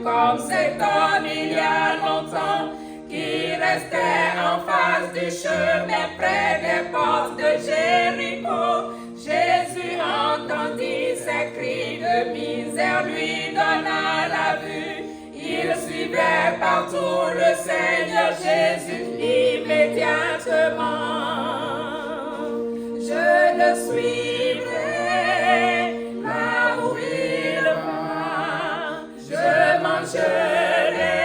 comme cet homme il y a longtemps, qui restait en face du chemin près des portes de Jéricho. Jésus entendit ses cris de misère, lui donna la vue. Il suivait partout le Seigneur Jésus immédiatement. Je le suivrai là où il va. Je mangerai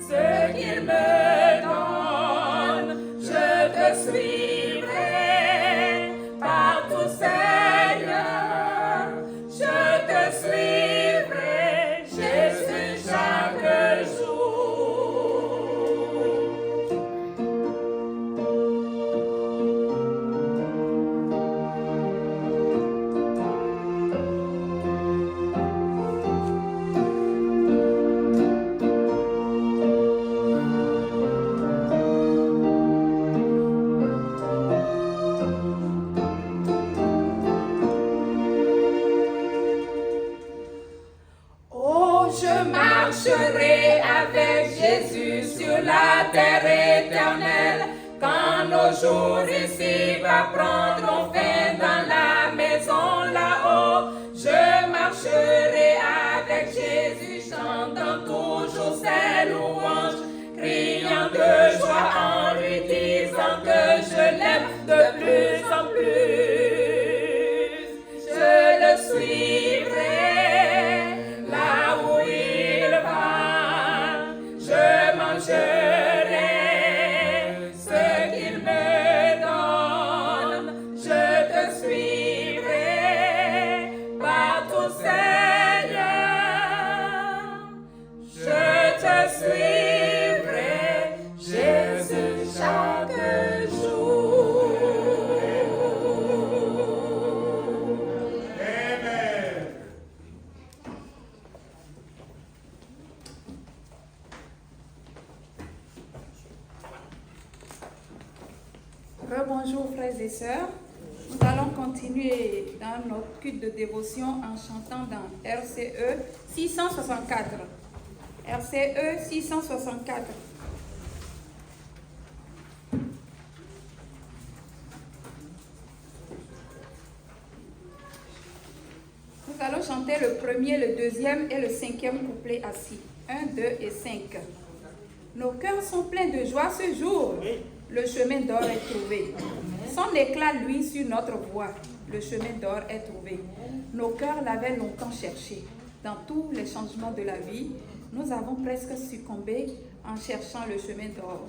ce qu'il me donne. Je te suivrai partout, Seigneur. Je te suivrai, Jésus, chaque jour. Je marcherai avec Jésus sur la terre éternelle. Quand nos jours ici va prendre fin dans la maison là-haut, je marcherai avec Jésus, chantant toujours ses louanges, criant de joie en lui disant que je l'aime de plus en plus. Je le suivrai là où il va, je mangerai ce qu'il me donne, je te suivrai partout, Seigneur, je te suivrai, Jésus, chaque jour. Bonjour frères et sœurs, nous allons continuer dans notre culte de dévotion en chantant dans RCE 664. RCE 664. Nous allons chanter le premier, le deuxième et le cinquième couplet assis. 1, 2 et 5. Nos cœurs sont pleins de joie ce jour. Le chemin d'or est trouvé. Son éclat luit sur notre voie. Le chemin d'or est trouvé. Nos cœurs l'avaient longtemps cherché. Dans tous les changements de la vie, nous avons presque succombé en cherchant le chemin d'or.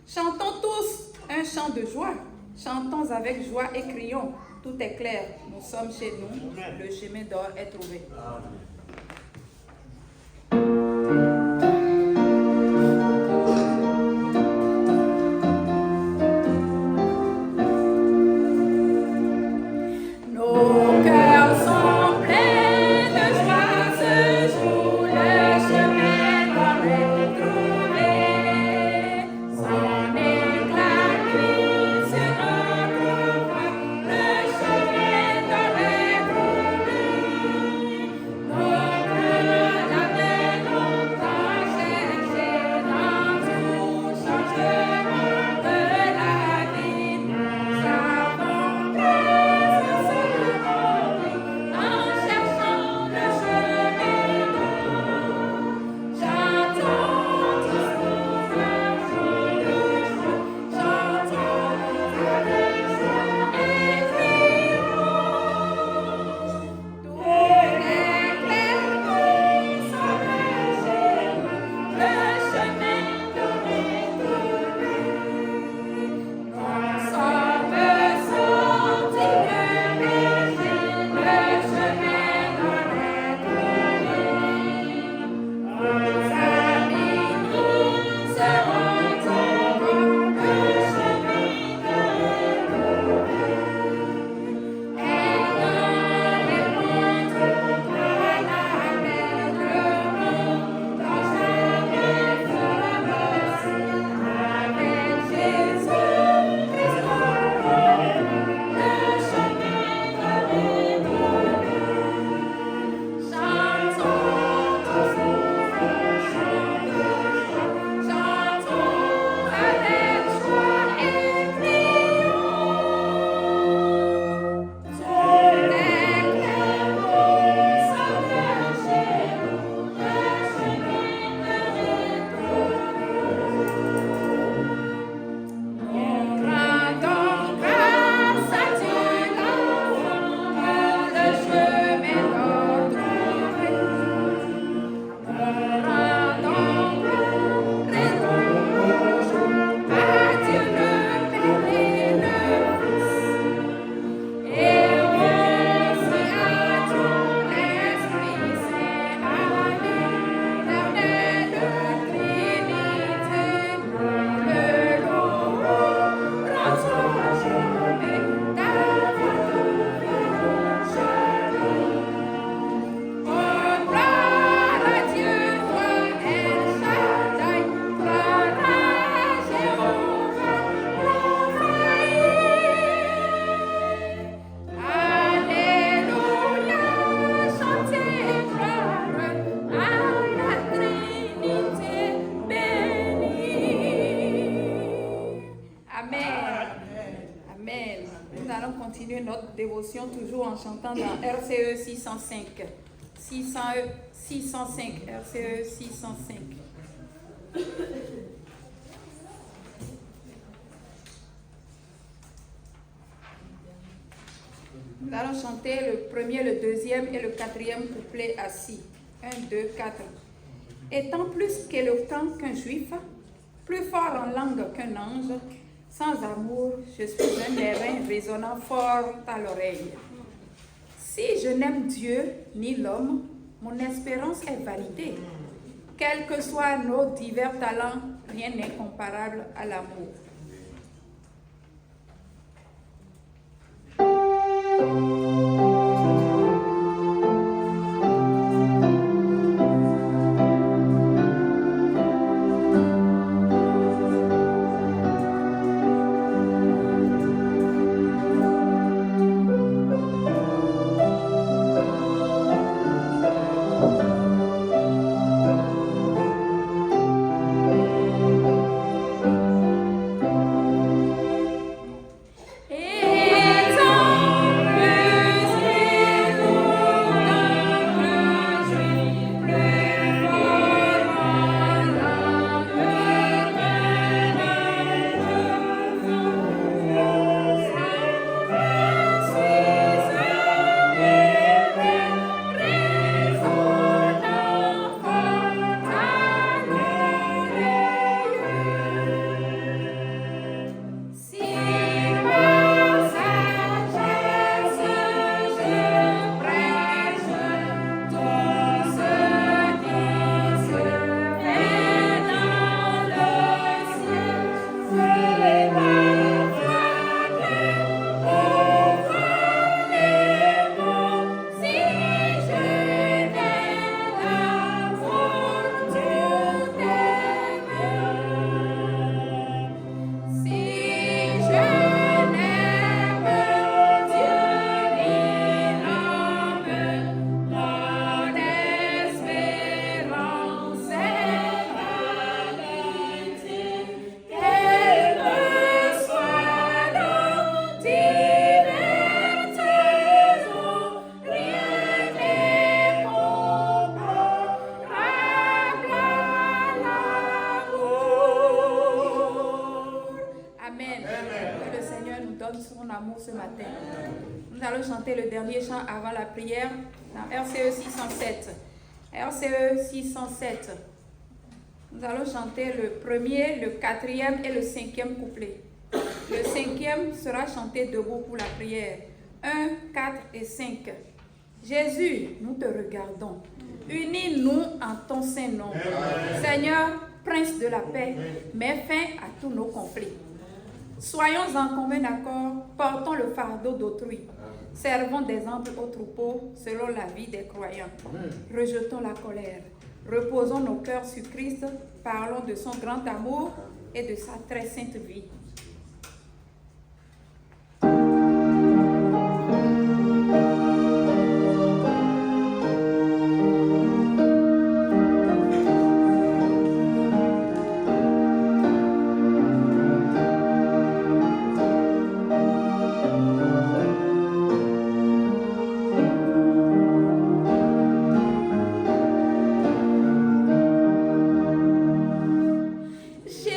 Chantons tous un chant de joie. Chantons avec joie et crions. Tout est clair. Nous sommes chez nous. Le chemin d'or est trouvé. No continuer notre dévotion toujours en chantant dans RCE 605. 605, RCE 605. Nous allons chanter le premier, le deuxième et le quatrième couplet assis. 1, 2, 4. Étant plus qu'éloquent qu'un juif, plus fort en langue qu'un ange, sans amour, je suis un airain résonnant fort à l'oreille. Si je n'aime Dieu ni l'homme, mon espérance est validée. Quels que soient nos divers talents, rien n'est comparable à l'amour. Ce matin. Nous allons chanter le dernier chant avant la prière dans RCE 607. RCE 607. Nous allons chanter le premier, le quatrième et le cinquième couplet. Le cinquième sera chanté debout pour la prière. 1, 4 et 5. Jésus, nous te regardons. Unis-nous en ton saint nom. Seigneur, Prince de la paix, mets fin à tous nos conflits. Soyons en commun accord, portons le fardeau d'autrui. Servons d'exemple au troupeau selon la vie des croyants. Rejetons la colère. Reposons nos cœurs sur Christ. Parlons de son grand amour et de sa très sainte vie. Jésus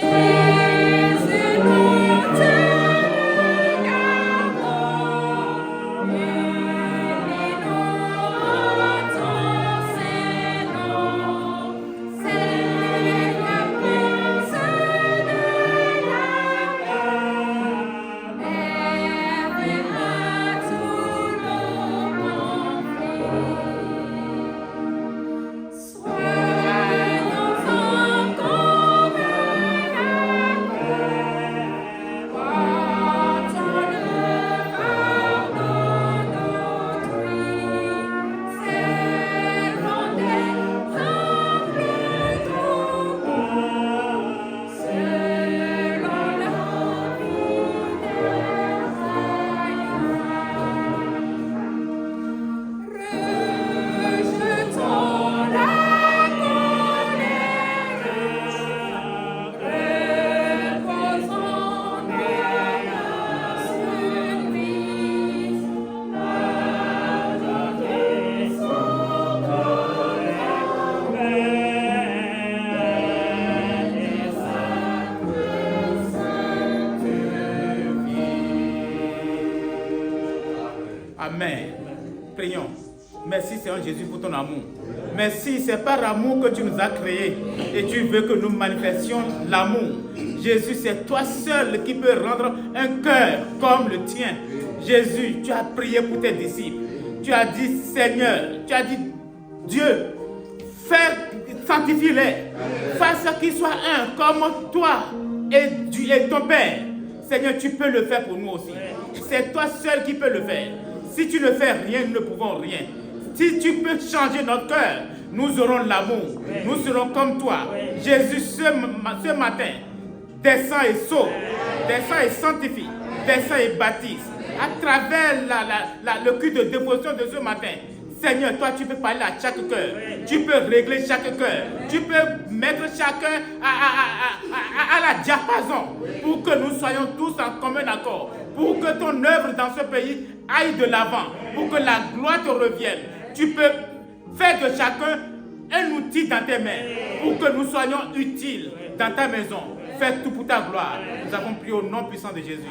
Amen. Prions. Merci Seigneur Jésus pour ton amour. Merci, c'est par amour que tu nous as créés et tu veux que nous manifestions l'amour. Jésus, c'est toi seul qui peux rendre un cœur comme le tien. Jésus, tu as prié pour tes disciples. Tu as dit Seigneur, tu as dit Dieu, sanctifie-les. Fasse qu'ils soient un comme toi et ton Père. Seigneur, tu peux le faire pour nous aussi. C'est toi seul qui peux le faire. Si tu ne fais rien, nous ne pouvons rien. Si tu peux changer notre cœur, nous aurons l'amour. Nous serons comme toi. Jésus, ce matin, descend et sauve, descend et sanctifie, descend et baptise. À travers le culte de dévotion de ce matin, Seigneur, toi tu peux parler à chaque cœur. Tu peux régler chaque cœur. Tu peux mettre chacun à la diapason pour que nous soyons tous en commun accord. Pour que ton œuvre dans ce pays aille de l'avant. Pour que la gloire te revienne. Tu peux faire de chacun un outil dans tes mains. Pour que nous soyons utiles dans ta maison. Fais tout pour ta gloire. Nous avons prié au nom puissant de Jésus.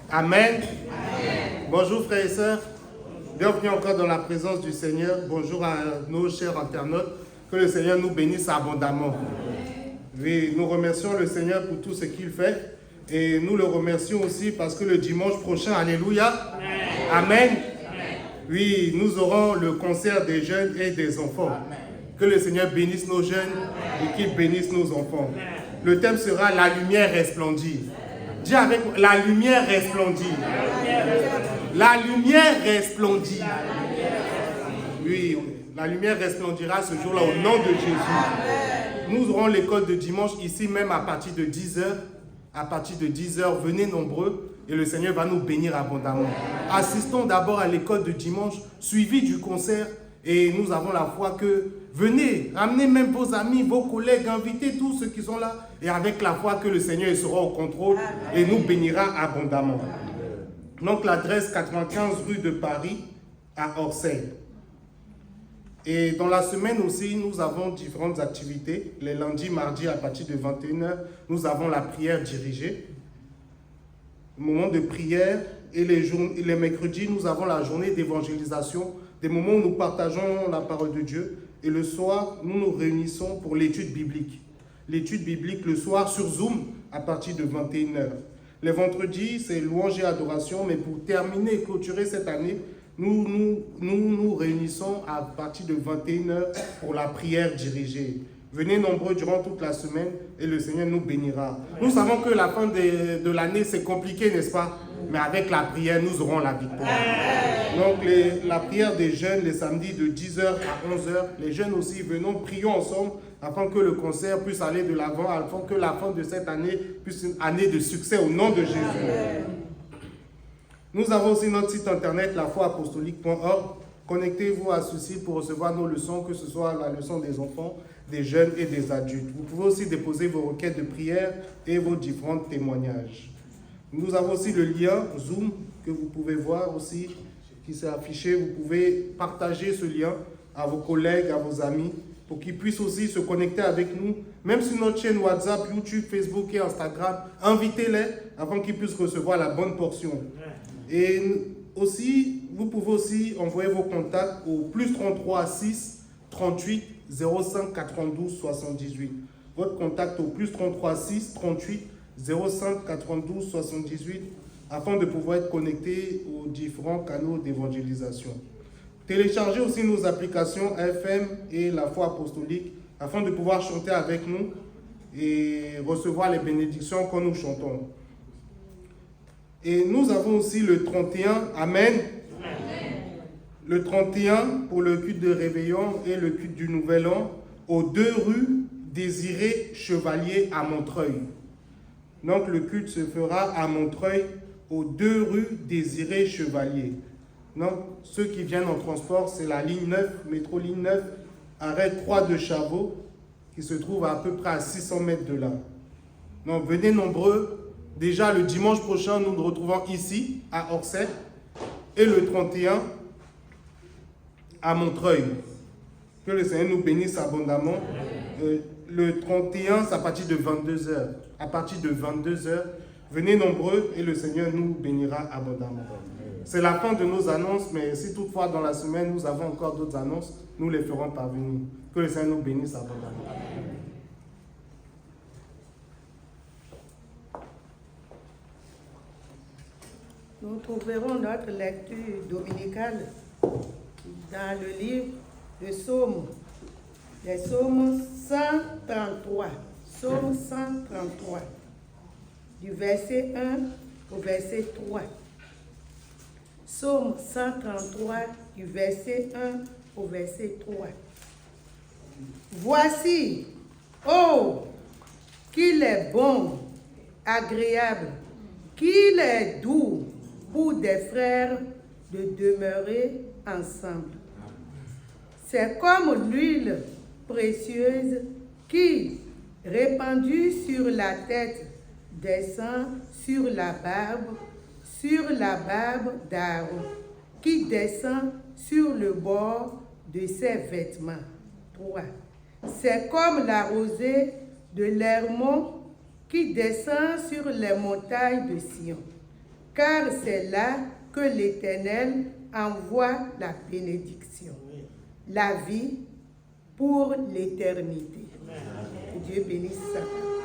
Amen. Amen. Bonjour frères et sœurs. Bienvenue encore dans la présence du Seigneur. Bonjour à nos chers internautes. Que le Seigneur nous bénisse abondamment. Oui, nous remercions le Seigneur pour tout ce qu'il fait. Et nous le remercions aussi parce que le dimanche prochain, alléluia. Amen. Oui, nous aurons le concert des jeunes et des enfants. Que le Seigneur bénisse nos jeunes et qu'il bénisse nos enfants. Le thème sera la lumière resplendit. Dis avec moi, la lumière resplendit. La lumière resplendit. Oui, la lumière resplendira ce jour-là au nom de Jésus. Nous aurons l'école de dimanche ici même à partir de 10h. À partir de 10h, venez nombreux et le Seigneur va nous bénir abondamment. Assistons d'abord à l'école de dimanche, suivi du concert. Et nous avons la foi que venez, ramenez même vos amis, vos collègues, invitez tous ceux qui sont là. Et avec la foi que le Seigneur sera au contrôle et nous bénira abondamment. Donc l'adresse 95 rue de Paris à Orsay. Et dans la semaine aussi, nous avons différentes activités. Les lundis, mardis à partir de 21h, nous avons la prière dirigée. Moment de prière. Et les mercredis, nous avons la journée d'évangélisation. Des moments où nous partageons la parole de Dieu. Et le soir, nous nous réunissons pour l'étude biblique. L'étude biblique le soir sur Zoom à partir de 21h. Les vendredis, c'est louange et adoration. Mais pour terminer et clôturer cette année, nous réunissons à partir de 21h pour la prière dirigée. Venez nombreux durant toute la semaine et le Seigneur nous bénira. Nous savons que la fin de l'année, c'est compliqué, n'est-ce pas? Mais avec la prière, nous aurons la victoire. Donc, la prière des jeunes, les samedis de 10h à 11h. Les jeunes aussi, venons, prions ensemble afin que le concert puisse aller de l'avant, afin que la fin de cette année puisse être une année de succès au nom de Jésus. Nous avons aussi notre site internet, lafoiapostolique.org. Connectez-vous à ce site pour recevoir nos leçons, que ce soit la leçon des enfants, des jeunes et des adultes. Vous pouvez aussi déposer vos requêtes de prière et vos différents témoignages. Nous avons aussi le lien Zoom que vous pouvez voir aussi, qui s'est affiché. Vous pouvez partager ce lien à vos collègues, à vos amis, pour qu'ils puissent aussi se connecter avec nous, même sur notre chaîne WhatsApp, YouTube, Facebook et Instagram. Invitez-les afin qu'ils puissent recevoir la bonne portion. Et aussi, vous pouvez aussi envoyer vos contacts au plus 33 6 38 05 92 78. Votre contact au plus 33 6 38 05 92 78 afin de pouvoir être connecté aux différents canaux d'évangélisation. Téléchargez aussi nos applications FM et la foi apostolique afin de pouvoir chanter avec nous et recevoir les bénédictions quand nous chantons. Et nous avons aussi le 31, Amen. Le 31 pour le culte de réveillon et le culte du Nouvel An aux 2 rues Désiré Chevalier à Montreuil. Donc le culte se fera à Montreuil aux 2 rues Désiré Chevalier. Donc ceux qui viennent en transport, c'est la ligne 9, métro ligne 9, arrêt 3 de Chavaux, qui se trouve à peu près à 600 mètres de là. Donc venez nombreux. Déjà le dimanche prochain, nous nous retrouvons ici à Orsay et le 31 à Montreuil. Que le Seigneur nous bénisse abondamment. le 31, c'est à partir de 22h. À partir de 22h, venez nombreux et le Seigneur nous bénira abondamment. C'est la fin de nos annonces, mais si toutefois dans la semaine nous avons encore d'autres annonces, nous les ferons parvenir. Que le Seigneur nous bénisse abondamment. Nous trouverons notre lecture dominicale dans le livre de Psaumes, les Psaumes 133. Psaume 133, du verset 1 au verset 3. Psaume 133, du verset 1 au verset 3. Voici, oh, qu'il est bon, agréable, qu'il est doux pour des frères de demeurer ensemble. C'est comme l'huile précieuse qui, répandue sur la tête, descend sur la barbe d'Aaron, qui descend sur le bord de ses vêtements. 3. C'est comme la rosée de l'Hermon qui descend sur les montagnes de Sion, car c'est là que l'Éternel envoie la bénédiction, la vie pour l'éternité. Que Dieu bénisse sa parole.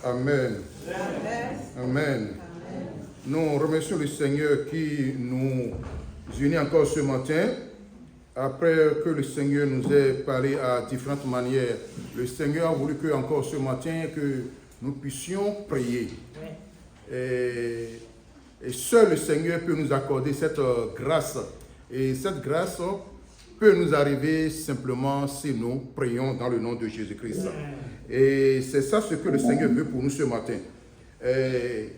Amen. Amen. Nous remercions le Seigneur qui nous unit encore ce matin. Après que le Seigneur nous ait parlé à différentes manières, le Seigneur a voulu que encore ce matin que nous puissions prier. Et seul le Seigneur peut nous accorder cette grâce. Et cette grâce peut nous arriver simplement si nous prions dans le nom de Jésus-Christ. Et c'est ça ce que le Seigneur veut pour nous ce matin. Et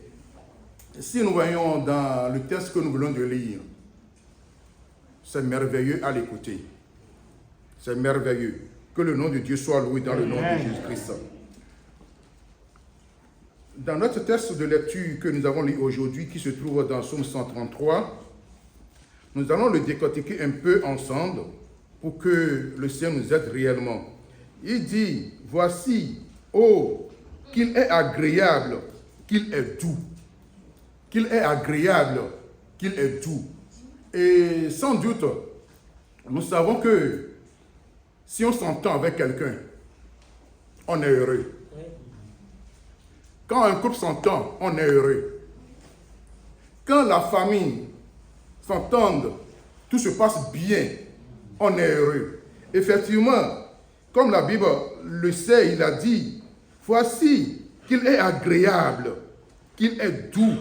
si nous voyons dans le texte que nous venons de lire, c'est merveilleux à l'écouter. C'est merveilleux. Que le nom de Dieu soit loué dans le nom de Jésus-Christ. Dans notre texte de lecture que nous avons lu aujourd'hui, qui se trouve dans Psaume 133, nous allons le décortiquer un peu ensemble pour que le Seigneur nous aide réellement. Il dit, voici, oh, qu'il est agréable, qu'il est doux. Qu'il est agréable, qu'il est doux. Et sans doute, nous savons que si on s'entend avec quelqu'un, on est heureux. Quand un couple s'entend, on est heureux. Quand la famille s'entend, tout se passe bien, on est heureux. Effectivement, comme la Bible le sait, il a dit, voici qu'il est agréable, qu'il est doux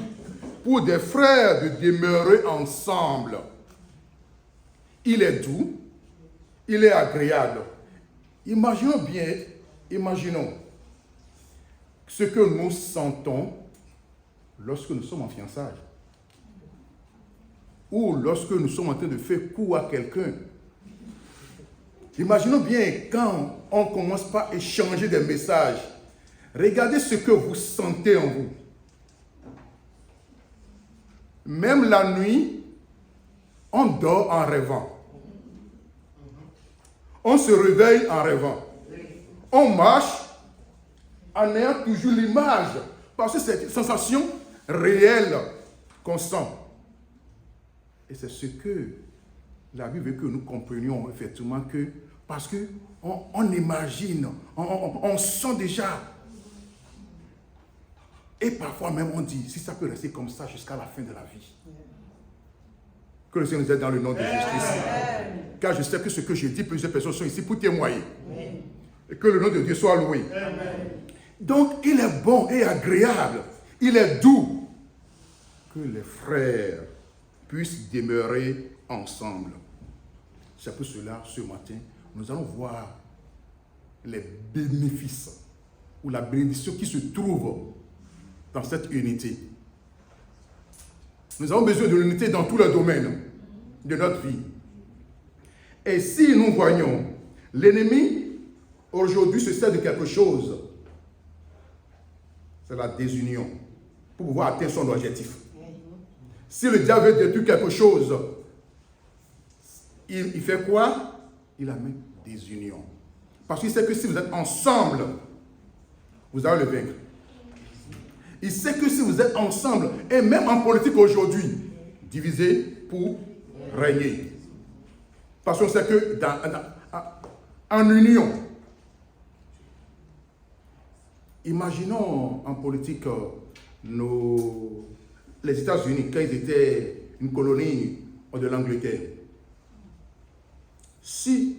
pour des frères de demeurer ensemble. Il est doux, il est agréable. Imaginons bien, imaginons ce que nous sentons lorsque nous sommes en fiançailles ou lorsque nous sommes en train de faire coup à quelqu'un. Imaginons bien quand on commence par échanger des messages. Regardez ce que vous sentez en vous. Même la nuit, on dort en rêvant. On se réveille en rêvant. On marche en ayant toujours l'image. Parce que c'est une sensation réelle qu'on sent. Et c'est ce que la Bible veut que nous comprenions effectivement que parce qu'on imagine, on sent déjà. Et parfois même on dit, si ça peut rester comme ça jusqu'à la fin de la vie. Que le Seigneur nous aide dans le nom de Jésus-Christ. Car je sais que ce que je dis, plusieurs personnes sont ici pour témoigner. Et que le nom de Dieu soit loué. Donc il est bon et agréable. Il est doux que les frères puissent demeurer ensemble. C'est pour cela, ce matin, nous allons voir les bénéfices ou la bénédiction qui se trouve dans cette unité. Nous avons besoin de l'unité dans tous les domaines de notre vie. Et si nous voyons l'ennemi aujourd'hui se sert de quelque chose, c'est la désunion pour pouvoir atteindre son objectif. Si le diable veut détruire quelque chose, il fait quoi? Il amène désunion. Parce qu'il sait que si vous êtes ensemble, vous allez le vaincre. Il sait que si vous êtes ensemble, et même en politique aujourd'hui, divisé pour régner. Parce qu'on sait que en union, imaginons en politique les États-Unis, quand ils étaient une colonie de l'Angleterre. Si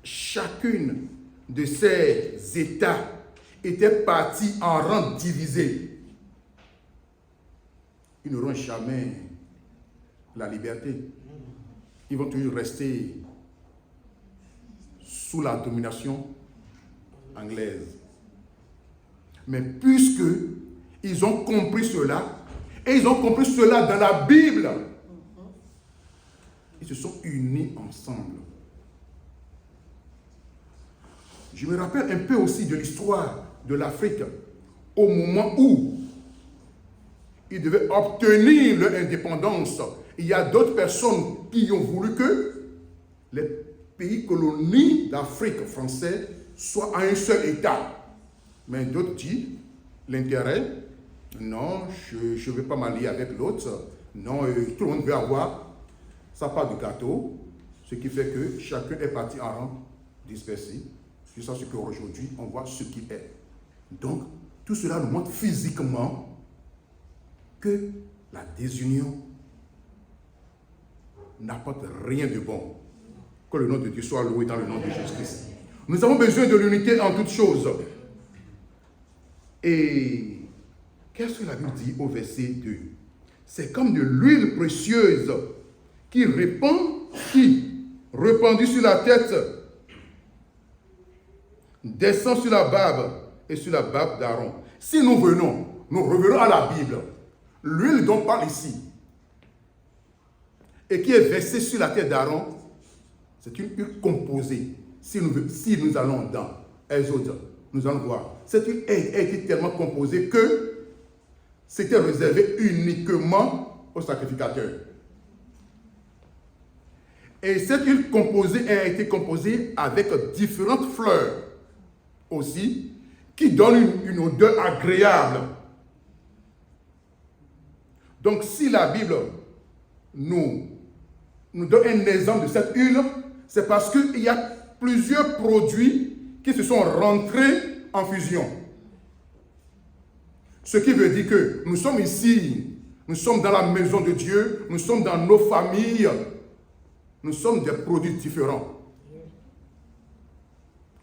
chacune de ces États était partie en rang divisé, ils n'auront jamais la liberté. Ils vont toujours rester sous la domination anglaise. Mais puisque ils ont compris cela, et ils ont compris cela dans la Bible, ils se sont unis ensemble. Je me rappelle un peu aussi de l'histoire de l'Afrique, au moment où ils devaient obtenir leur indépendance. Il y a d'autres personnes qui ont voulu que les pays colonies d'Afrique française soient à un seul État. Mais d'autres disent, l'intérêt, non, je ne veux pas m'allier avec l'autre. Non, tout le monde veut avoir sa part de gâteau. Ce qui fait que chacun est parti en rang dispersé. Jusqu'à ce qu'aujourd'hui, on voit ce qu'il est. Donc, tout cela nous montre physiquement que la désunion n'apporte rien de bon. Que le nom de Dieu soit loué dans le nom de Jésus-Christ. Nous avons besoin de l'unité en toutes choses. Et qu'est-ce que la Bible dit au verset 2? C'est comme de l'huile précieuse qui répandue sur la tête, descend sur la barbe et sur la barbe d'Aaron. Si nous revenons à la Bible, l'huile dont on parle ici, et qui est versée sur la tête d'Aaron, c'est une huile composée. Si nous allons dans Exode, nous allons voir. Cette huile a été tellement composée que c'était réservé uniquement aux sacrificateurs. Et cette huile composée a été composée avec différentes fleurs aussi, qui donnent une odeur agréable. Donc si la Bible nous donne un exemple de cette huile, c'est parce qu'il y a plusieurs produits qui se sont rentrés en fusion. Ce qui veut dire que nous sommes ici, nous sommes dans la maison de Dieu, nous sommes dans nos familles, nous sommes des produits différents.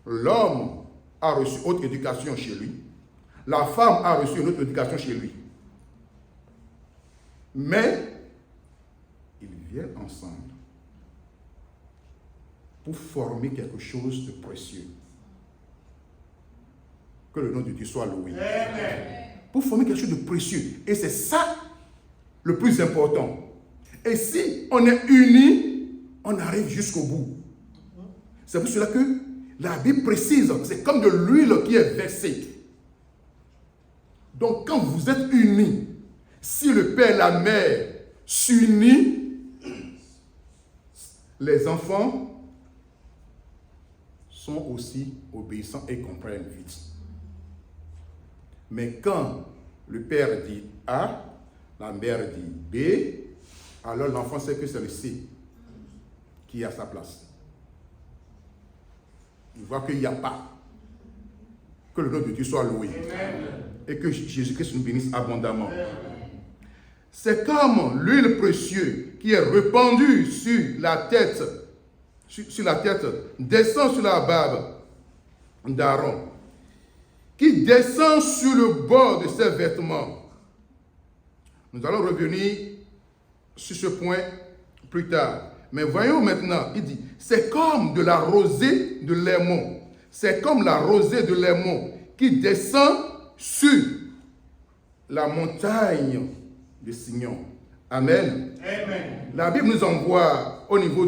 L'homme a reçu autre éducation chez lui, la femme a reçu une autre éducation chez lui. Mais ils viennent ensemble pour former quelque chose de précieux. Que le nom de Dieu soit loué. Amen. Pour former quelque chose de précieux. Et c'est ça le plus important. Et si on est unis, on arrive jusqu'au bout. C'est pour cela que la Bible précise, c'est comme de l'huile qui est versée. Donc quand vous êtes unis, si le père et la mère s'unissent, les enfants sont aussi obéissants et comprennent vite. Mais quand le père dit A, la mère dit B, alors l'enfant sait que c'est le C qui est à sa place. Il voit qu'il n'y a pas. Que le nom de Dieu soit loué. Amen. Et que Jésus-Christ nous bénisse abondamment. Amen. C'est comme l'huile précieuse qui est répandue sur la tête, descend sur la barbe d'Aaron, qui descend sur le bord de ses vêtements. Nous allons revenir sur ce point plus tard. Mais voyons maintenant, il dit, c'est comme de la rosée de l'Hermon. C'est comme la rosée de l'Hermon qui descend sur la montagne de Sion. Amen. Amen. La Bible nous envoie au niveau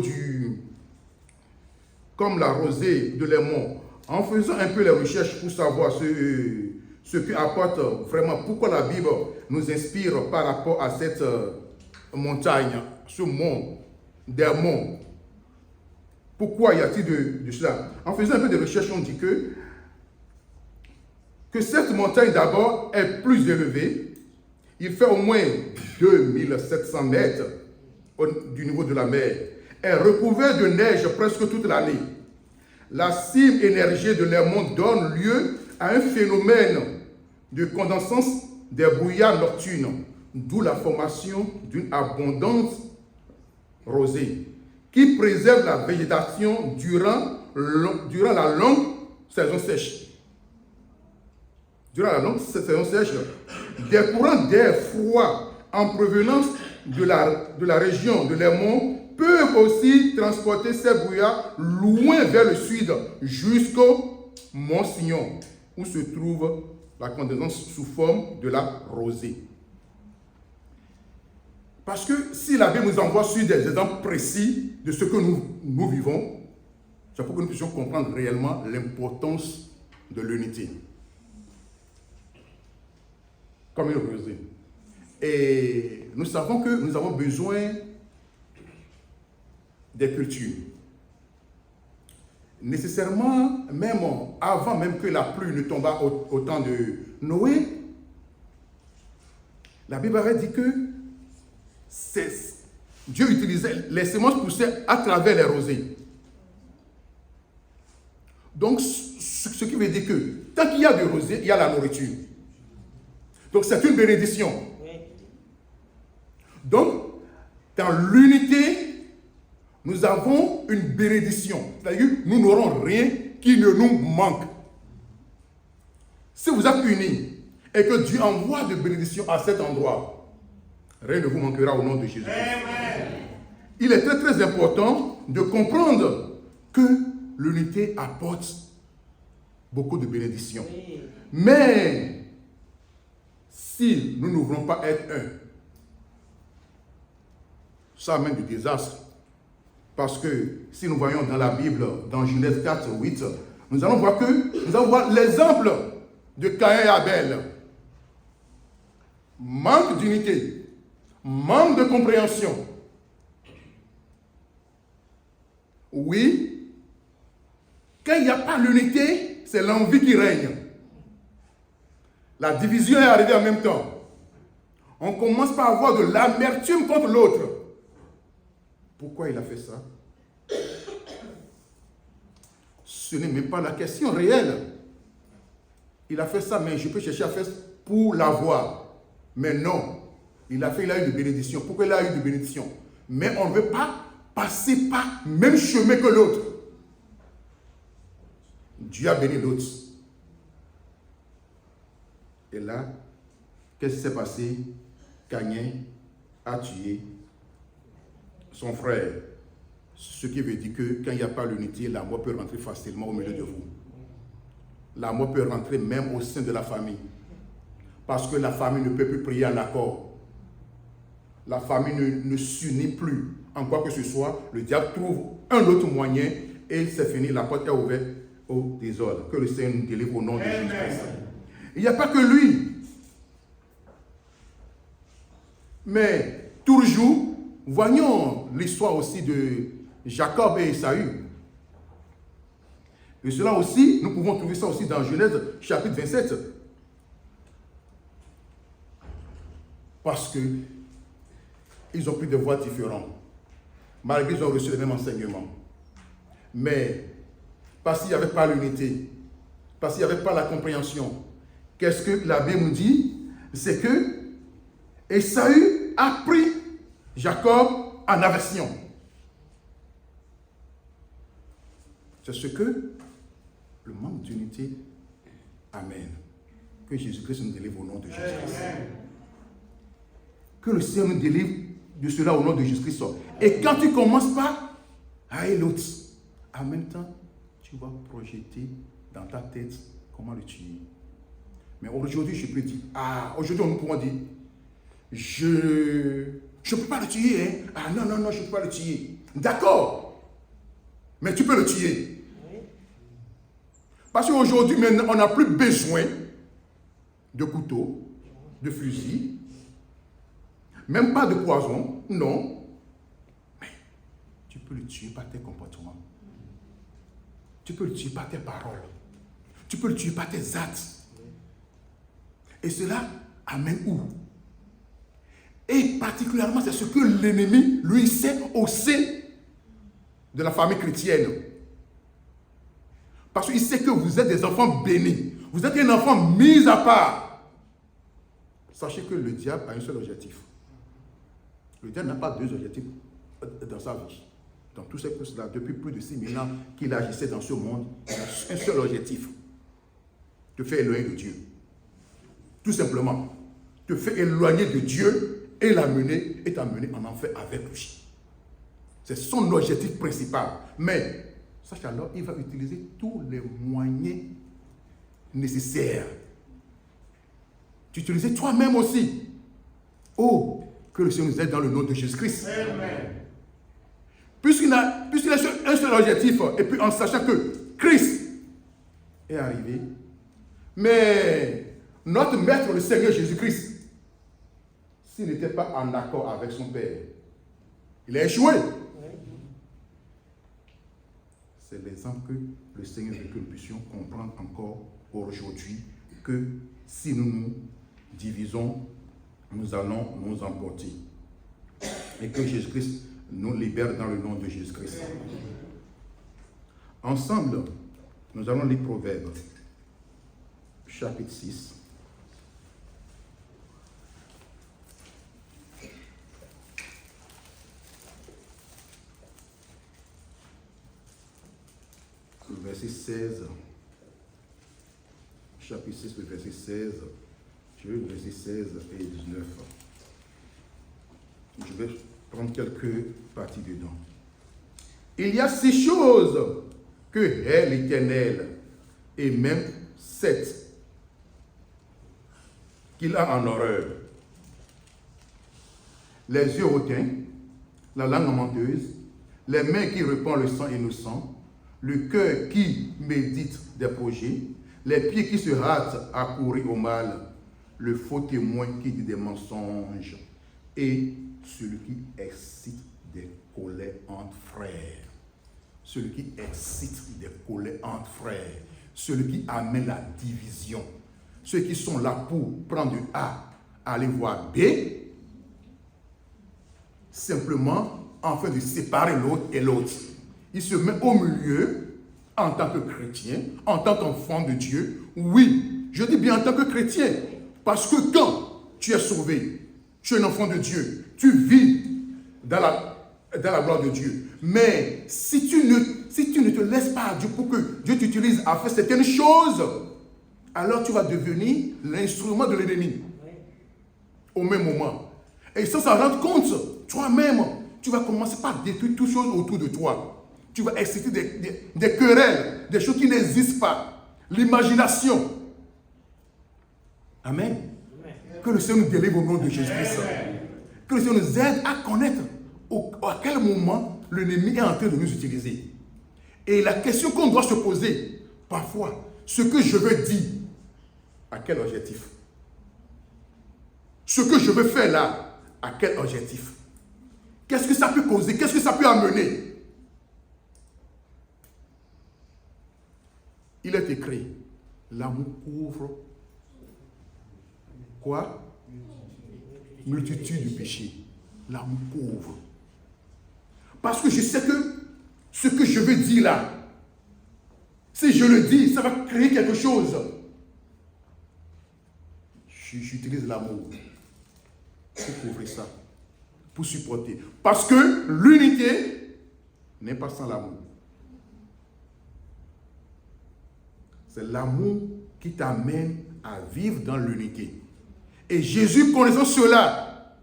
comme la rosée de l'Hermon, en faisant un peu les recherches pour savoir ce qui apporte vraiment, pourquoi la Bible nous inspire par rapport à cette montagne, ce mont d'Hermon. Pourquoi y a-t-il de cela? En faisant un peu de recherches, on dit que cette montagne d'abord est plus élevée. Il fait au moins 2700 mètres du niveau de la mer. Elle est recouverte de neige presque toute l'année. La cime énergée de l'Hermon donne lieu à un phénomène de condensation des brouillards nocturnes, d'où la formation d'une abondante rosée qui préserve la végétation durant la longue saison sèche. Durant la longue saison sèche, des courants d'air froid en provenance de la région de l'Hermon peuvent aussi transporter ces brouillards loin vers le sud jusqu'au mont Sion, où se trouve la condensation sous forme de la rosée. Parce que si la Bible nous envoie sur des exemples précis de ce que nous vivons, c'est pour que nous puissions comprendre réellement l'importance de l'unité. Comme une rosée. Et nous savons que nous avons besoin des cultures. Nécessairement, même avant même que la pluie ne tombe au temps de Noé, la Bible a dit que Dieu utilisait les semences poussaient à travers les rosées. Donc, ce qui veut dire que tant qu'il y a de rosée, il y a la nourriture. Donc c'est une bénédiction. Donc, dans l'unité, nous avons une bénédiction. C'est-à-dire, nous n'aurons rien qui ne nous manque. Si vous êtes unis et que Dieu envoie de bénédictions à cet endroit, rien ne vous manquera au nom de Jésus. Il est très très important de comprendre que l'unité apporte beaucoup de bénédictions. Mais si nous ne voulons pas être un, ça amène du désastre. Parce que si nous voyons dans la Bible, dans Genèse 4, 8, nous allons voir l'exemple de Caïn et Abel. Manque d'unité, manque de compréhension. Oui, quand il n'y a pas l'unité, c'est l'envie qui règne. La division est arrivée en même temps. On commence par avoir de l'amertume contre l'autre. Pourquoi il a fait ça? Ce n'est même pas la question réelle. Il a fait ça, mais je peux chercher à faire pour l'avoir. Mais non, il a eu une bénédiction. Pourquoi il a eu une bénédiction? Mais on ne veut pas passer par le même chemin que l'autre. Dieu a béni l'autre. Et là, qu'est-ce qui s'est passé? Caïn a tué son frère. Ce qui veut dire que quand il n'y a pas l'unité, la mort peut rentrer facilement au milieu de vous. La mort peut rentrer même au sein de la famille. Parce que la famille ne peut plus prier en accord. La famille ne s'unit plus. En quoi que ce soit, le diable trouve un autre moyen et c'est fini, la porte est ouverte au désordre. Que le Seigneur nous délivre au nom de Jésus-Christ. Il n'y a pas que lui. Mais toujours, voyons l'histoire aussi de Jacob et Esaü. Et cela aussi, nous pouvons trouver ça aussi dans Genèse chapitre 27. Parce que ils ont pris des voies différentes. Malgré qu'ils ont reçu le même enseignement. Mais parce qu'il n'y avait pas l'unité, parce qu'il n'y avait pas la compréhension, qu'est-ce que la Bible nous dit? C'est que Esaü a pris Jacob en aversion. C'est ce que le manque d'unité amène. Que Jésus-Christ nous délivre au nom de Jésus-Christ. Que le Seigneur nous délivre de cela au nom de Jésus-Christ. Et quand tu commences par haïr l'autre, en même temps, tu vas projeter dans ta tête comment le tuer. Mais aujourd'hui, je peux dire, aujourd'hui, nous pouvons dire, je ne peux pas le tuer. Hein? Ah non, je ne peux pas le tuer. D'accord, mais tu peux le tuer. Parce qu'aujourd'hui, maintenant, on n'a plus besoin de couteau, de fusil, même pas de poison, non. Mais tu peux le tuer par tes comportements. Tu peux le tuer par tes paroles. Tu peux le tuer par tes actes. Et cela amène où? Et particulièrement, c'est ce que l'ennemi, lui, sait au sein de la famille chrétienne. Parce qu'il sait que vous êtes des enfants bénis. Vous êtes un enfant mis à part. Sachez que le diable a un seul objectif. Le diable n'a pas deux objectifs dans sa vie. Dans tous ces courses-là, depuis plus de 6000 ans qu'il agissait dans ce monde, il a un seul objectif. Te faire éloigner de Dieu. Tout simplement. Te faire éloigner de Dieu et t'amener en enfer avec lui. C'est son objectif principal. Mais, sache alors, il va utiliser tous les moyens nécessaires. Tu utilises toi-même aussi. Oh, que le Seigneur nous aide dans le nom de Jésus-Christ. Puisqu'il a un seul objectif, et puis en sachant que Christ est arrivé, mais notre maître, le Seigneur Jésus-Christ, s'il n'était pas en accord avec son Père, il a échoué. C'est l'exemple que le Seigneur veut que nous puissions comprendre encore aujourd'hui, que si nous nous divisons, nous allons nous emporter. Et que Jésus-Christ nous libère dans le nom de Jésus-Christ. Ensemble, nous allons lire Proverbes, chapitre 6. le verset 16. Chapitre 6, le verset 16. Je vais le verset 16 et 19. Je vais prendre quelques parties dedans. Il y a 6 choses que hait l'Éternel, et même 7 qu'il a en horreur. Les yeux hautains, la langue menteuse, les mains qui répandent le sang innocent, le cœur qui médite des projets, les pieds qui se hâtent à courir au mal, le faux témoin qui dit des mensonges, et celui qui excite des colères entre frères. Celui qui excite des colères entre frères. Celui qui amène la division. Ceux qui sont là pour prendre du A, aller voir B, simplement afin de séparer l'autre et l'autre. Il se met au milieu en tant que chrétien, en tant qu'enfant de Dieu. Oui, je dis bien en tant que chrétien, parce que quand tu es sauvé, tu es un enfant de Dieu, tu vis dans la gloire de Dieu. Mais si tu ne te laisses pas à Dieu pour que Dieu t'utilise à faire certaines choses, alors tu vas devenir l'instrument de l'ennemi. Au même moment. Et sans s'en rendre compte, toi-même, tu vas commencer par détruire toutes choses autour de toi. Tu vas exciter des querelles, des choses qui n'existent pas. L'imagination. Amen. Que le Seigneur nous délivre au nom de Jésus-Christ. Que le Seigneur nous aide à connaître à quel moment l'ennemi est en train de nous utiliser. Et la question qu'on doit se poser, parfois, ce que je veux dire, à quel objectif? Ce que je veux faire là, à quel objectif? Qu'est-ce que ça peut causer? Qu'est-ce que ça peut amener? Il est écrit, l'amour couvre quoi? Multitude de péchés. L'amour couvre. Parce que je sais que ce que je veux dire là, si je le dis, ça va créer quelque chose. J'utilise l'amour pour couvrir ça, pour supporter. Parce que l'unité n'est pas sans l'amour. C'est l'amour qui t'amène à vivre dans l'unité. Et Jésus, connaissant cela,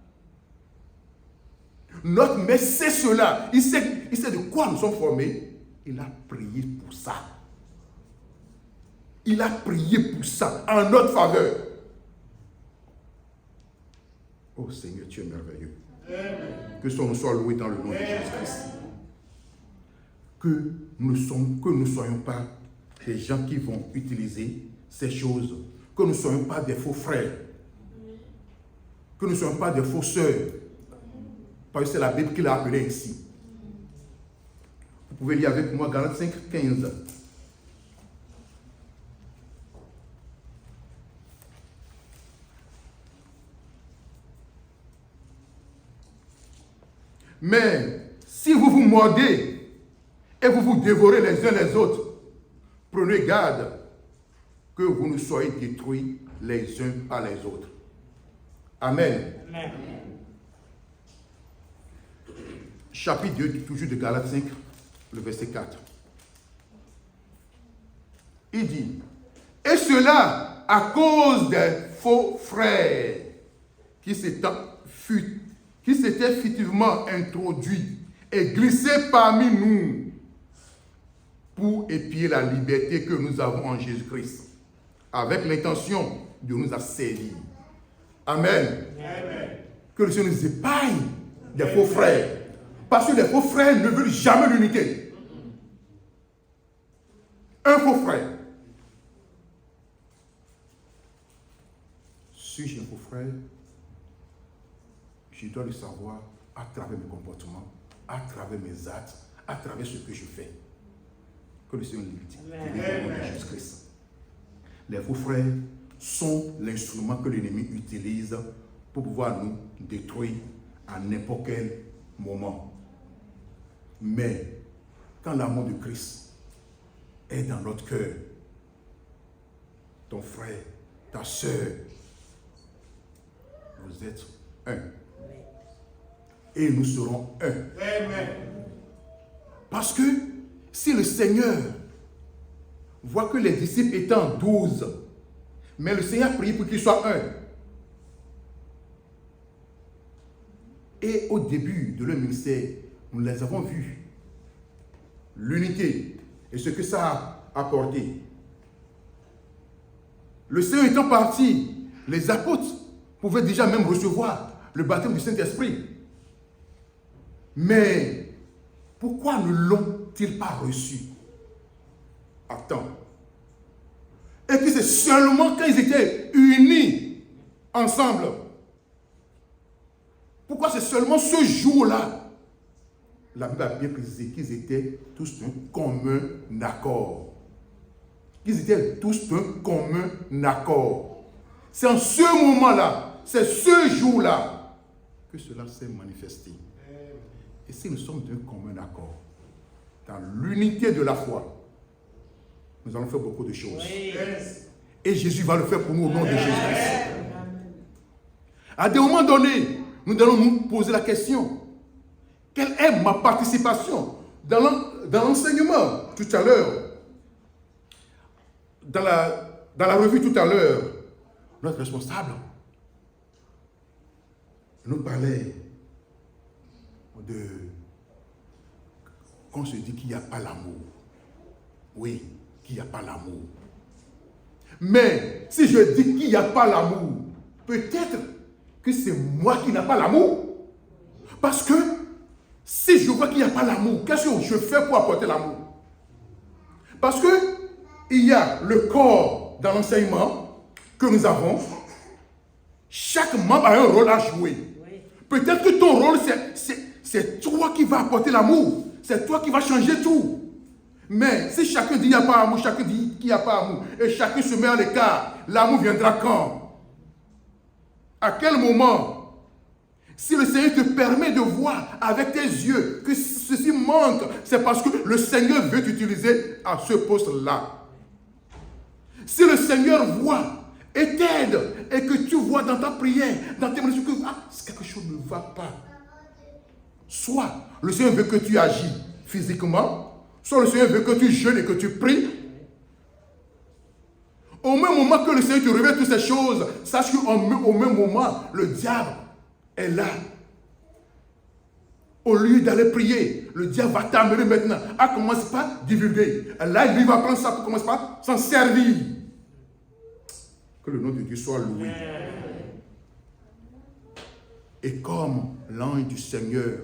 notre Maître sait cela. Il sait de quoi nous sommes formés. Il a prié pour ça. Il a prié pour ça, en notre faveur. Oh Seigneur, tu es merveilleux. Amen. Que son nom soit loué dans le nom de Jésus-Christ. Que nous ne soyons pas des gens qui vont utiliser ces choses. Que nous ne soyons pas des faux frères. Que nous ne soyons pas des faux sœurs. Parce que c'est la Bible qui l'a appelé ainsi. Vous pouvez lire avec moi Galates 5, 15. Mais si vous vous mordez et vous vous dévorez les uns les autres, prenez garde que vous ne soyez détruits les uns par les autres. Amen. Amen. Chapitre 2, toujours de Galates 5, le verset 4. Il dit, et cela à cause des faux frères qui s'étaient fictivement introduits et glissés parmi nous pour épier la liberté que nous avons en Jésus-Christ, avec l'intention de nous assaillir. Amen. Amen. Que le Seigneur nous épargne des faux frères. Parce que les faux frères ne veulent jamais l'unité. Un faux frère. Suis-je un faux frère? Je dois le savoir à travers mes comportements, à travers mes actes, à travers ce que je fais. Que le Seigneur nous délivre au nom de Jésus-Christ. Les faux frères sont l'instrument que l'ennemi utilise pour pouvoir nous détruire à n'importe quel moment. Mais quand l'amour de Christ est dans notre cœur, ton frère, ta soeur, vous êtes un. Et nous serons un. Amen. Parce que si le Seigneur voit que les disciples étant 12, mais le Seigneur a prié pour qu'ils soient un. Et au début de leur ministère, nous les avons vus. L'unité et ce que ça a apporté. Le Seigneur étant parti, les apôtres pouvaient déjà même recevoir le baptême du Saint-Esprit. Mais pourquoi ne l'ont-ils pas reçu à temps? Et puis c'est seulement quand ils étaient unis ensemble. Pourquoi c'est seulement ce jour-là? La Bible a bien précisé qu'ils étaient tous d'un commun accord. Ils étaient tous d'un commun accord. C'est en ce moment-là, c'est ce jour-là que cela s'est manifesté. Et si nous sommes d'un commun accord, dans l'unité de la foi, nous allons faire beaucoup de choses. Et Jésus va le faire pour nous au nom de Jésus-Christ. À des moments donnés, nous allons nous poser la question: quelle est ma participation dans l'enseignement tout à l'heure? Dans la revue tout à l'heure, notre responsable nous parlait de qu'on se dit qu'il n'y a pas l'amour. Oui, qu'il n'y a pas l'amour. Mais si je dis qu'il n'y a pas l'amour, peut-être que c'est moi qui n'ai pas l'amour. Parce que si je vois qu'il n'y a pas l'amour, qu'est-ce que je fais pour apporter l'amour? Parce que il y a le corps dans l'enseignement que nous avons. Chaque membre a un rôle à jouer. Peut-être que ton rôle, c'est toi qui vas apporter l'amour. C'est toi qui vas changer tout. Mais si chacun dit qu'il n'y a pas d'amour, chacun dit qu'il n'y a pas d'amour, et chacun se met à l'écart, l'amour viendra quand? À quel moment? Si le Seigneur te permet de voir avec tes yeux que ceci manque, c'est parce que le Seigneur veut t'utiliser à ce poste-là. Si le Seigneur voit et t'aide, et que tu vois dans ta prière, dans tes ministères, que quelque chose ne va pas, soit le Seigneur veut que tu agis physiquement, soit le Seigneur veut que tu jeûnes et que tu pries. Au même moment que le Seigneur te révèle toutes ces choses, sache qu'au même moment, le diable est là. Au lieu d'aller prier, le diable va t'amener maintenant à commencer par divulguer. Là, lui va prendre ça pour commencer par s'en servir. Que le nom de Dieu soit loué. Et comme l'ange du Seigneur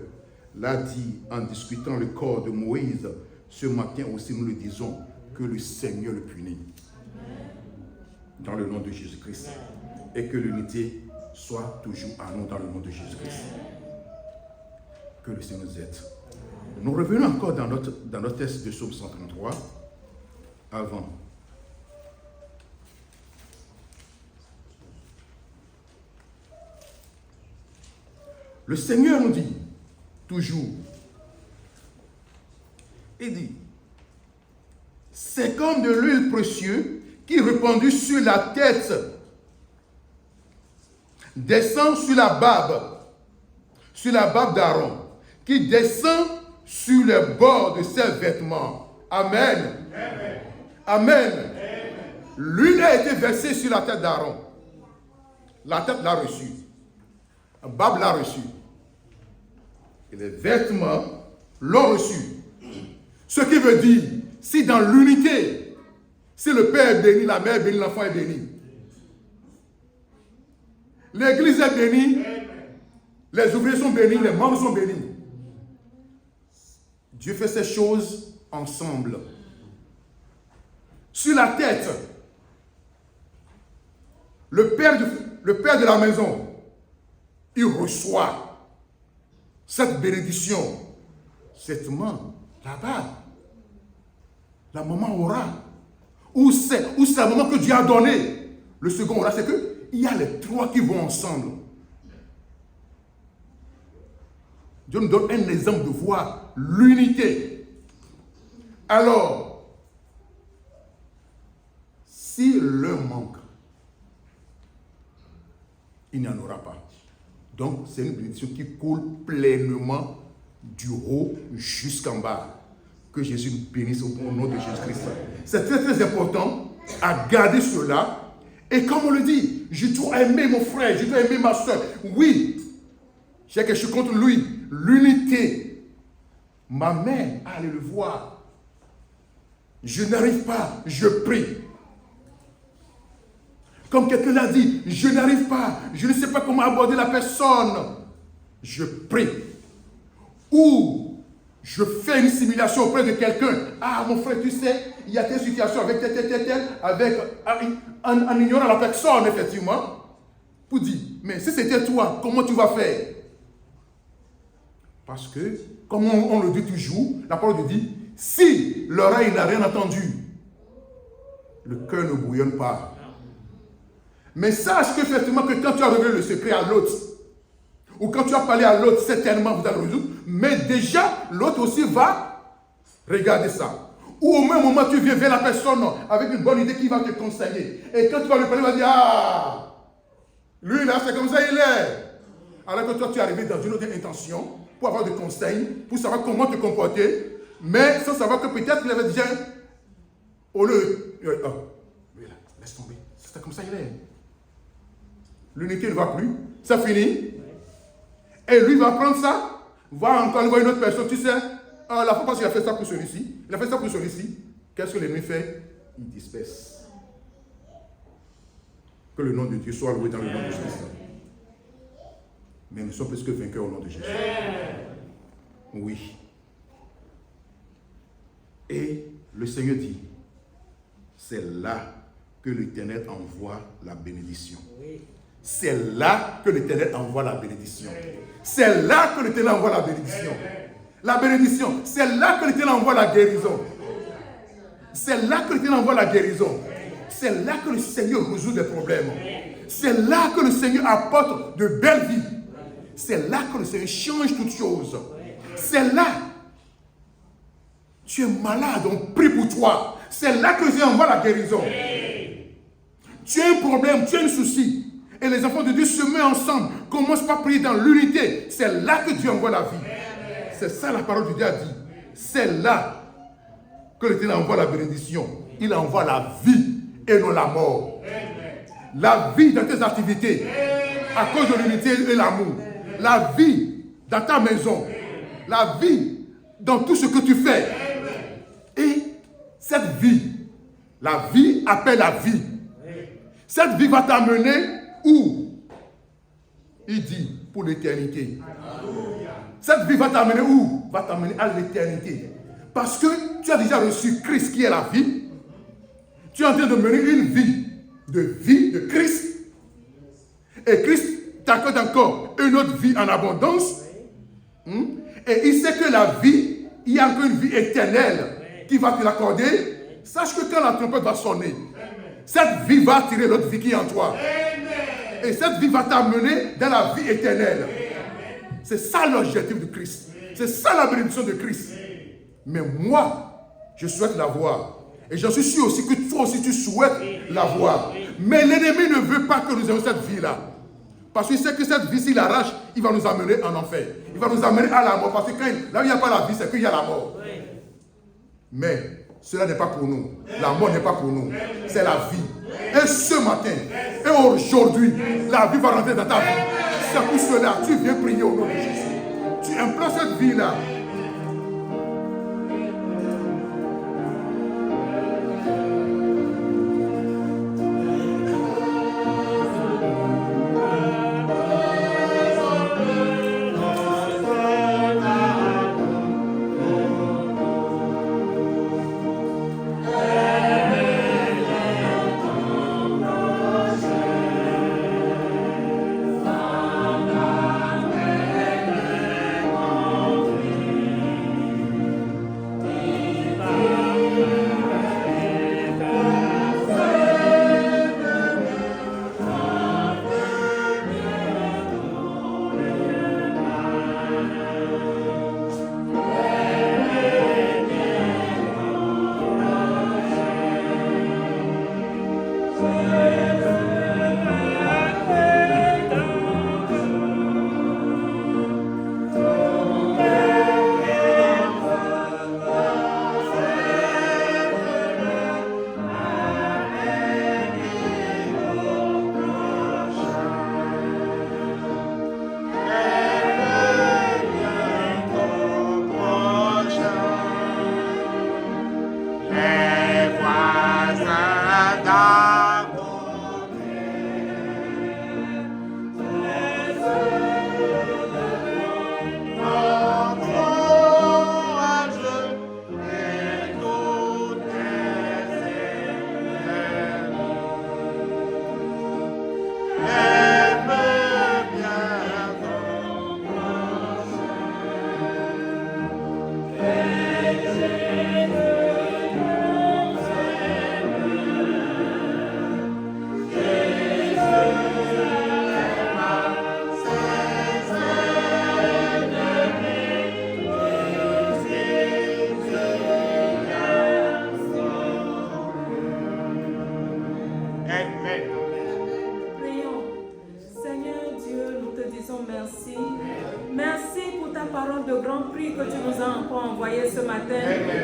l'a dit en discutant le corps de Moïse, ce matin aussi nous le disons, que le Seigneur le punit. Dans le nom de Jésus-Christ. Et que l'unité soit toujours à nous dans le nom de Jésus-Christ. Que le Seigneur nous aide. Nous revenons encore dans notre texte de Psaume 133. Avant. Le Seigneur nous dit, toujours, il dit, c'est comme de l'huile précieuse qui répandue sur la tête, descend sur la barbe d'Aaron, qui descend sur les bords de ses vêtements. Amen. Amen. Amen. L'huile a été versée sur la tête d'Aaron. La tête l'a reçue. La barbe l'a reçue. Et les vêtements l'ont reçu. Ce qui veut dire, si dans l'unité, si le Père est béni, la mère est bénie, l'enfant est béni. L'église est bénie, les ouvriers sont bénis, les membres sont bénis. Dieu fait ces choses ensemble. Sur la tête, le père de la maison, il reçoit cette bénédiction. Cette main, là-bas, la maman aura. Ou c'est le moment que Dieu a donné. Le second aura, c'est qu'il y a les trois qui vont ensemble. Dieu nous donne un exemple de voir l'unité. Alors, si l'un manque, il n'y en aura pas. Donc, c'est une bénédiction qui coule pleinement du haut jusqu'en bas. Que Jésus nous bénisse au nom de Jésus-Christ. C'est très très important à garder cela. Et comme on le dit, je dois aimer mon frère, je dois aimer ma soeur. Oui, j'ai quelque chose contre lui. L'unité m'amène à aller le voir. Je n'arrive pas, je prie. Comme quelqu'un l'a dit, je n'arrive pas, je ne sais pas comment aborder la personne. Je prie. Ou je fais une simulation auprès de quelqu'un. Ah, mon frère, tu sais, il y a telle situation avec tel, avec, en ignorant la personne, effectivement. Pour dire, mais si c'était toi, comment tu vas faire? Parce que, comme on le dit toujours, la parole dit, si l'oreille n'a rien entendu, le cœur ne bouillonne pas. Mais sache que, effectivement, que quand tu as révélé le secret à l'autre, ou quand tu as parlé à l'autre, certainement vous allez le résoudre, mais déjà, l'autre aussi va regarder ça. Ou au même moment, tu viens vers la personne avec une bonne idée qui va te conseiller. Et quand tu vas lui parler, il va dire, ah, lui là, c'est comme ça il est. Alors que toi, tu es arrivé dans une autre intention pour avoir des conseils, pour savoir comment te comporter, mais sans savoir que peut-être il avait déjà, au lieu, oh, lui là, laisse tomber, c'est comme ça il est. L'unité ne va plus, ça finit. Et lui va prendre ça, va encore voir une autre personne, tu sais, la fois parce qu'il a fait ça pour celui-ci, il a fait ça pour celui-ci, qu'est-ce que l'ennemi fait? Il disperse. Que le nom de Dieu soit loué dans le nom de Jésus. Mais nous sommes plus que vainqueurs au nom de Jésus. Oui. Et le Seigneur dit, c'est là que l'Éternel envoie la bénédiction. C'est là que l'Éternel envoie la bénédiction. C'est là que l'Éternel envoie la bénédiction. La bénédiction, c'est là que l'Éternel envoie la guérison. C'est là que l'Éternel envoie la guérison. C'est là que le Seigneur résout des problèmes. C'est là que le Seigneur apporte de belles vies. C'est là que le Seigneur change toutes choses. C'est là. Tu es malade, on prie pour toi. C'est là que le Seigneur envoie la guérison. Tu as un problème, tu as un souci. Et les enfants de Dieu se mettent ensemble, commencent par prier dans l'unité. C'est là que Dieu envoie la vie. C'est ça la parole de Dieu a dit. C'est là que l'Éternel envoie la bénédiction. Il envoie la vie et non la mort. La vie dans tes activités, à cause de l'unité et l'amour. La vie dans ta maison. La vie dans tout ce que tu fais. Et cette vie, la vie appelle la vie. Cette vie va t'amener où? Il dit, pour l'éternité. Cette vie va t'amener où? Va t'amener à l'éternité. Parce que tu as déjà reçu Christ qui est la vie. Tu es en train de mener une vie de Christ. Et Christ t'accorde encore une autre vie en abondance. Et il sait que la vie, il y a encore une vie éternelle qui va te l'accorder. Sache que quand la trompette va sonner, cette vie va attirer l'autre vie qui est en toi. Et cette vie va t'amener dans la vie éternelle. C'est ça l'objectif de Christ. C'est ça la bénédiction de Christ. Mais moi, je souhaite la voir. Et j'en suis sûr aussi que toi aussi tu souhaites la voir. Mais l'ennemi ne veut pas que nous ayons cette vie-là. Parce qu'il sait que cette vie, s'il l'arrache, il va nous amener en enfer. Il va nous amener à la mort. Parce que là où il n'y a pas la vie, c'est qu'il y a la mort. Mais cela n'est pas pour nous. La mort n'est pas pour nous. C'est la vie. Et ce matin, et aujourd'hui, la vie va rentrer dans ta vie. C'est pour cela que tu viens prier au nom de Jésus. Tu implores cette vie-là. compris que tu nous as encore envoyés ce matin.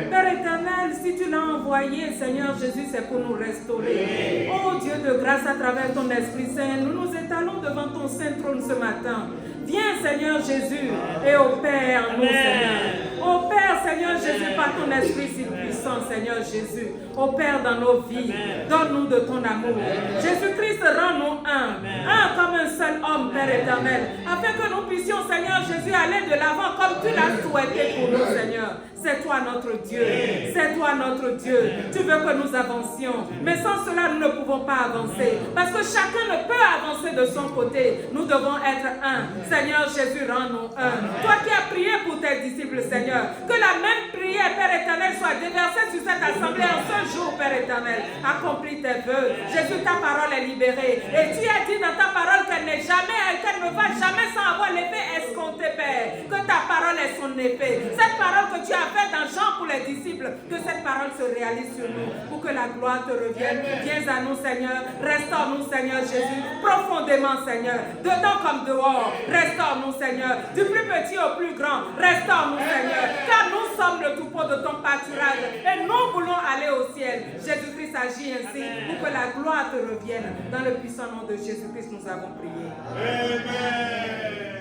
Père éternel, si tu l'as envoyé, Seigneur Jésus, c'est pour nous restaurer. Oh Dieu de grâce, à travers ton Esprit Saint, nous nous étalons devant ton Saint trône ce matin. Viens, Seigneur Jésus, et opère en nous, Seigneur. Opère, Seigneur Jésus, par ton Esprit si puissant, Seigneur Jésus. Opère dans nos vies. Donne-nous de ton amour. Jésus-Christ, rends-nous un comme un seul homme, Père éternel, afin que nous puissions, Seigneur Jésus, aller de l'avant comme tu l'as souhaité pour nous, Seigneur. C'est toi notre Dieu. C'est toi notre Dieu. Tu veux que nous avancions. Mais sans cela, nous ne pouvons pas avancer. Parce que chacun ne peut avancer de son côté. Nous devons être un. Seigneur Jésus, rends-nous un. Toi qui as prié pour tes disciples, Seigneur, que la même prière, Père éternel, soit déversée sur cette assemblée en ce jour, Père éternel. Accomplis tes vœux. Jésus, ta parole est libérée. Et tu as dit dans ta parole qu'elle ne va jamais sans avoir l'effet escompté, Père. Que ta parole ait son effet. Cette parole que tu as faite dans Jean pour les disciples, que cette parole se réalise sur nous, pour que la gloire te revienne. Viens à nous, Seigneur. Restaure-nous, Seigneur Jésus, profondément, Seigneur. Dedans comme dehors. Restaure-nous, Seigneur. Du plus petit au plus grand. Restaure-nous, Seigneur. Car nous sommes le troupeau de ton pâturage. Et nous voulons aller au ciel. Jésus-Christ agit ainsi pour que la gloire te revienne. Dans le puissant nom de Jésus-Christ, nous avons prié. Amen.